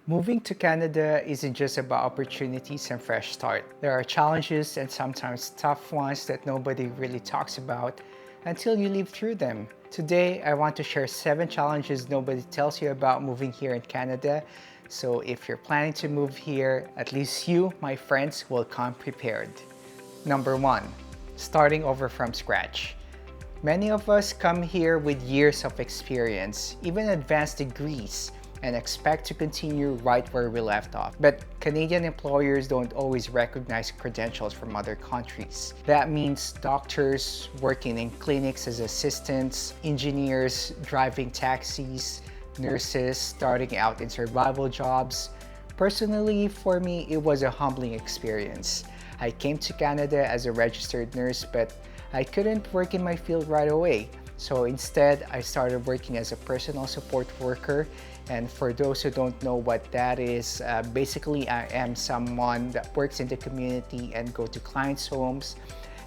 Moving to Canada isn't just about opportunities and fresh start. There are challenges and sometimes tough ones that nobody really talks about until you live through them. Today, I want to share 7 challenges nobody tells you about moving here in Canada. So if you're planning to move here, at least you, my friends, will come prepared. Number 1, starting over from scratch. Many of us come here with years of experience, even advanced degrees, and expect to continue right where we left off. But Canadian employers don't always recognize credentials from other countries. That means doctors working in clinics as assistants, engineers driving taxis, nurses starting out in survival jobs. Personally, for me, it was a humbling experience. I came to Canada as a registered nurse, but I couldn't work in my field right away. So instead, I started working as a personal support worker. And for those who don't know what that is, basically I am someone that works in the community and go to clients' homes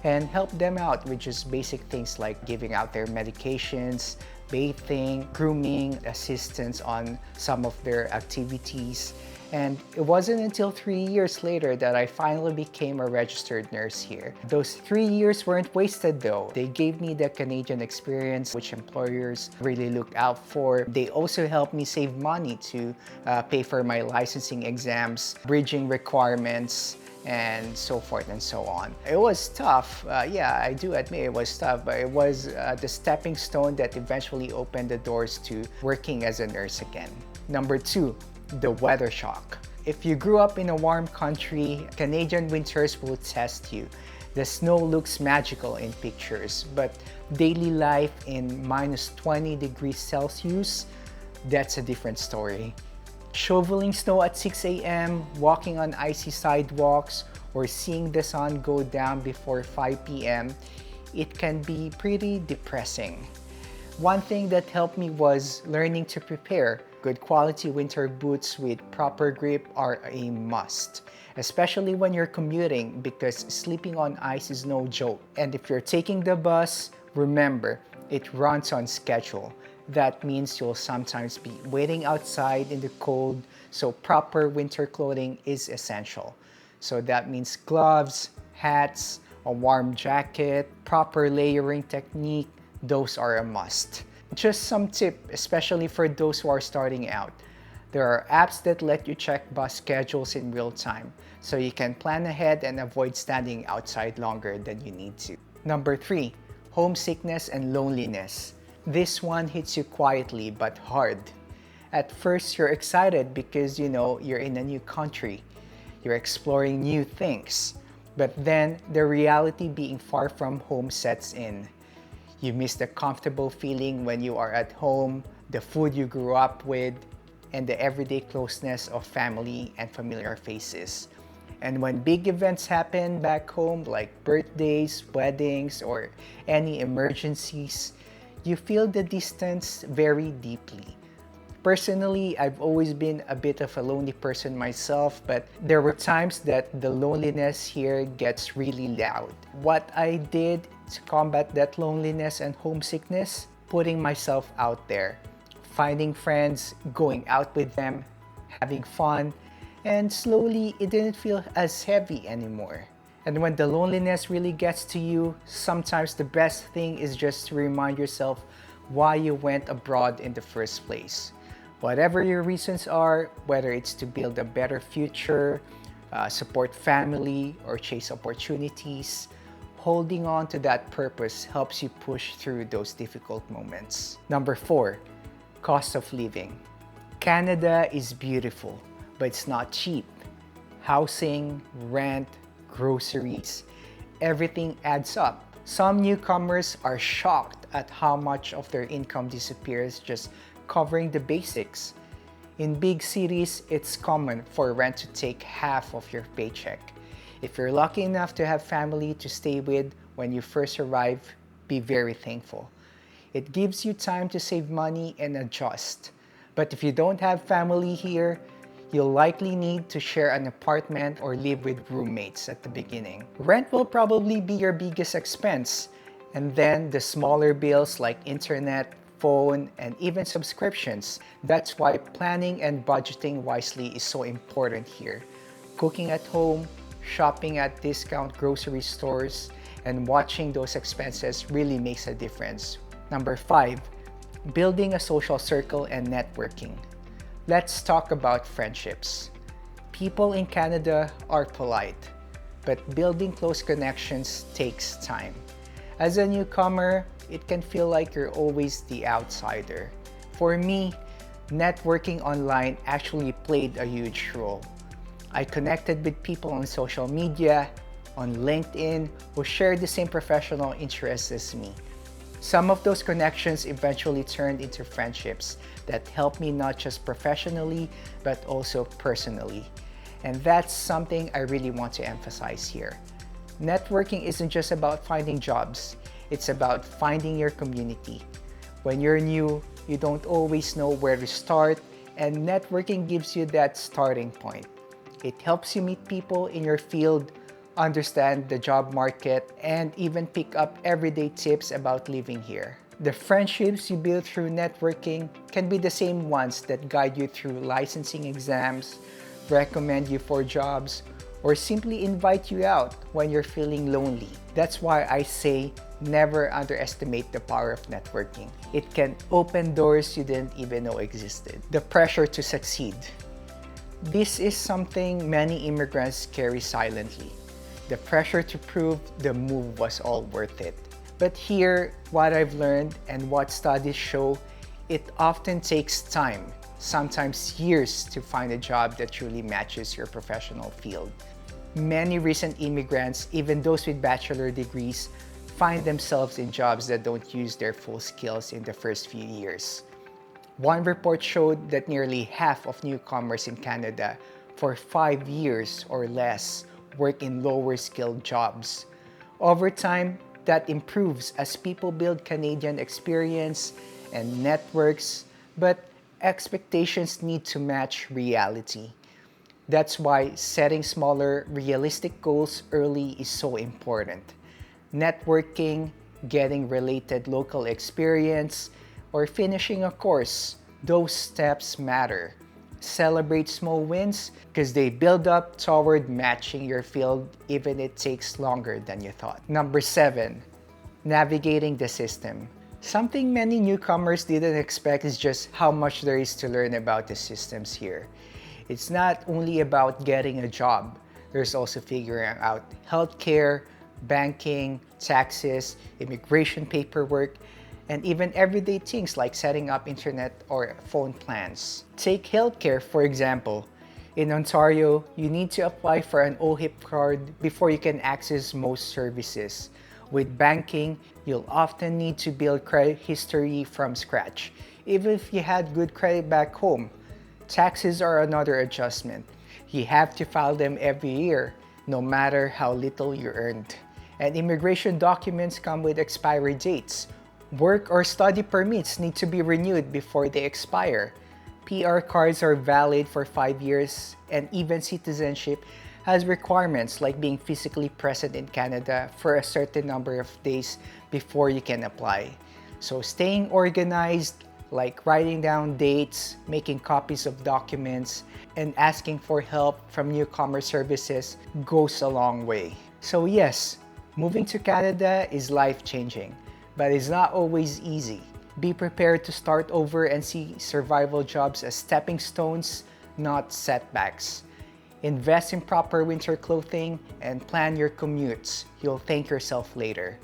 and help them out with just basic things like giving out their medications, bathing, grooming, assistance on some of their activities. And it wasn't until 3 years later that I finally became a registered nurse here. Those 3 years weren't wasted though. They gave me the Canadian experience, which employers really look out for. They also helped me save money to pay for my licensing exams, bridging requirements, and so forth and so on. It was tough. Yeah, I do admit it was tough, but it was the stepping stone that eventually opened the doors to working as a nurse again. Number 2, the weather shock. If you grew up in a warm country, Canadian winters will test you. The snow looks magical in pictures, but daily life in minus 20 degrees Celsius, that's a different story. Shoveling snow at 6 a.m., walking on icy sidewalks, or seeing the sun go down before 5 p.m., it can be pretty depressing. One thing that helped me was learning to prepare. Good quality winter boots with proper grip are a must, especially when you're commuting because sleeping on ice is no joke. And if you're taking the bus, remember, it runs on schedule. That means you'll sometimes be waiting outside in the cold, so proper winter clothing is essential. So that means gloves, hats, a warm jacket, proper layering technique, those are a must. Just some tip, especially for those who are starting out. There are apps that let you check bus schedules in real time, so you can plan ahead and avoid standing outside longer than you need to. Number 3, homesickness and loneliness. This one hits you quietly but hard. At first, you're excited because you're in a new country. You're exploring new things. But then, the reality being far from home sets in. You miss the comfortable feeling when you are at home, the food you grew up with, and the everyday closeness of family and familiar faces. And when big events happen back home, like birthdays, weddings, or any emergencies, you feel the distance very deeply. Personally, I've always been a bit of a lonely person myself, but there were times that the loneliness here gets really loud. What I did to combat that loneliness and homesickness, putting myself out there, finding friends, going out with them, having fun, and slowly it didn't feel as heavy anymore. And when the loneliness really gets to you, sometimes the best thing is just to remind yourself why you went abroad in the first place. Whatever your reasons are, whether it's to build a better future, support family, or chase opportunities, holding on to that purpose helps you push through those difficult moments. Number 4, cost of living. Canada is beautiful, but it's not cheap. Housing, rent, groceries, everything adds up. Some newcomers are shocked at how much of their income disappears just covering the basics. In big cities, it's common for rent to take half of your paycheck. If you're lucky enough to have family to stay with when you first arrive, be very thankful. It gives you time to save money and adjust. But if you don't have family here, you'll likely need to share an apartment or live with roommates at the beginning. Rent will probably be your biggest expense, and then the smaller bills like internet, phone, and even subscriptions. That's why planning and budgeting wisely is so important here. Cooking at home, shopping at discount grocery stores, and watching those expenses really makes a difference. Number 5, building a social circle and networking. Let's talk about friendships. People in Canada are polite, but building close connections takes time. As a newcomer, it can feel like you're always the outsider. For me, networking online actually played a huge role. I connected with people on social media, on LinkedIn, who shared the same professional interests as me. Some of those connections eventually turned into friendships that helped me not just professionally, but also personally. And that's something I really want to emphasize here. Networking isn't just about finding jobs, it's about finding your community. When you're new, you don't always know where to start, and networking gives you that starting point. It helps you meet people in your field, understand the job market, and even pick up everyday tips about living here. The friendships you build through networking can be the same ones that guide you through licensing exams, recommend you for jobs, or simply invite you out when you're feeling lonely. That's why I say never underestimate the power of networking. It can open doors you didn't even know existed. The pressure to succeed. This is something many immigrants carry silently. The pressure to prove the move was all worth it. But here, what I've learned and what studies show, it often takes time, sometimes years, to find a job that truly matches your professional field. Many recent immigrants, even those with bachelor degrees, find themselves in jobs that don't use their full skills in the first few years. One report showed that nearly half of newcomers in Canada for 5 years or less work in lower skilled jobs. Over time, that improves as people build Canadian experience and networks, but expectations need to match reality. That's why setting smaller, realistic goals early is so important. Networking, getting related local experience, or finishing a course, those steps matter. Celebrate small wins because they build up toward matching your field even if it takes longer than you thought. Number 7, navigating the system. Something many newcomers didn't expect is just how much there is to learn about the systems here. It's not only about getting a job, there's also figuring out healthcare, banking, taxes, immigration paperwork, and even everyday things like setting up internet or phone plans. Take healthcare, for example. In Ontario, you need to apply for an OHIP card before you can access most services. With banking, you'll often need to build credit history from scratch, even if you had good credit back home. Taxes are another adjustment. You have to file them every year, no matter how little you earned. And immigration documents come with expiry dates. Work or study permits need to be renewed before they expire. PR cards are valid for 5 years, and even citizenship has requirements like being physically present in Canada for a certain number of days before you can apply. So staying organized, like writing down dates, making copies of documents, and asking for help from newcomer services goes a long way. So yes, moving to Canada is life-changing, but it's not always easy. Be prepared to start over and see survival jobs as stepping stones, not setbacks. Invest in proper winter clothing and plan your commutes. You'll thank yourself later.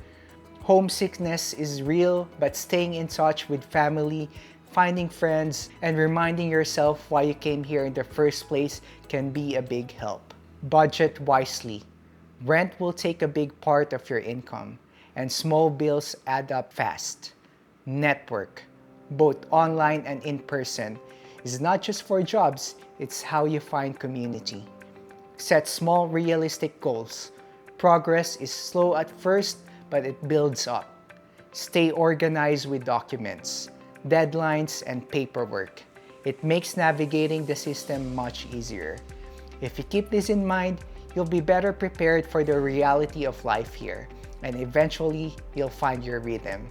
Homesickness is real, but staying in touch with family, finding friends, and reminding yourself why you came here in the first place can be a big help. Budget wisely. Rent will take a big part of your income, and small bills add up fast. Network, both online and in person, is not just for jobs, it's how you find community. Set small, realistic goals. Progress is slow at first, but it builds up. Stay organized with documents, deadlines, and paperwork. It makes navigating the system much easier. If you keep this in mind, you'll be better prepared for the reality of life here, and eventually, you'll find your rhythm.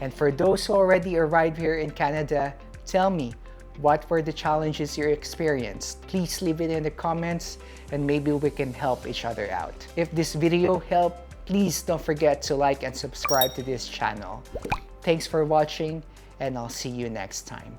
And for those who already arrived here in Canada, tell me, what were the challenges you experienced? Please leave it in the comments and maybe we can help each other out. If this video helped, please don't forget to like and subscribe to this channel. Thanks for watching, and I'll see you next time.